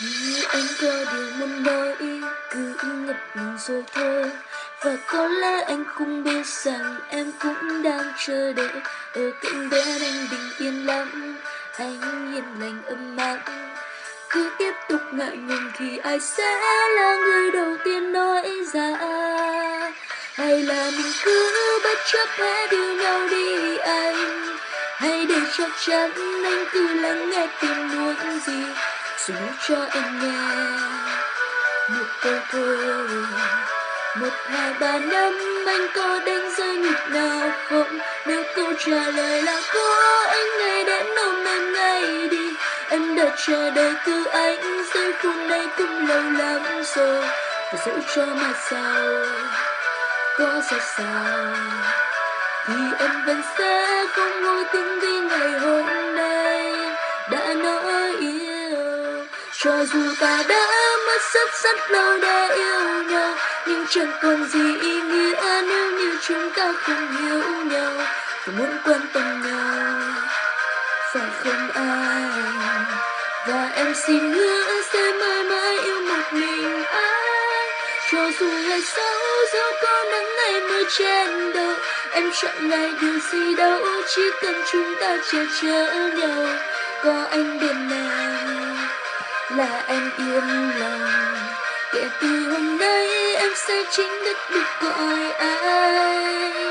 Vì anh có điều muốn nói, cứ ngập ngừng rồi thôi. Và có lẽ anh không biết rằng em cũng đang chờ đợi ở cạnh bên anh bình yên lắm, anh hiền lành ấm áp. Cứ tiếp tục ngại ngùng thì ai sẽ là người đầu tiên nói ra? Hay là mình cứ bất chấp hết yêu nhau đi anh? Hãy để chắc chắn anh cứ lắng nghe tim muốn gì, rồi nói cho em nghe một câu thôi. 1, 2, 3, 5 anh có đánh rơi nhịp nào không? Nếu câu trả lời là có, anh hãy đến ôm em ngay đi. Em đã chờ đợi từ anh giây phút này cũng lâu lắm rồi. Và dẫu cho mai sau có ra sao thì em vẫn sẽ không ngồi tiếng vì ngày hôm nay đã nói yêu. Cho dù ta đã mất rất lâu để yêu nhau, nhưng chẳng còn gì ý nghĩa nếu như chúng ta không hiểu nhau và muốn quan tâm nhau, phải không anh? Và em xin hứa sẽ mãi mãi yêu một mình anh. Cho dù ngày sau dẫu có nắng ngày mưa trên đầu, em chọn ngày điều gì đâu, chỉ cần chúng ta che chở nhau. Có anh bên em là em yên lòng. Kể từ hôm nay em sẽ chính thức được gọi anh.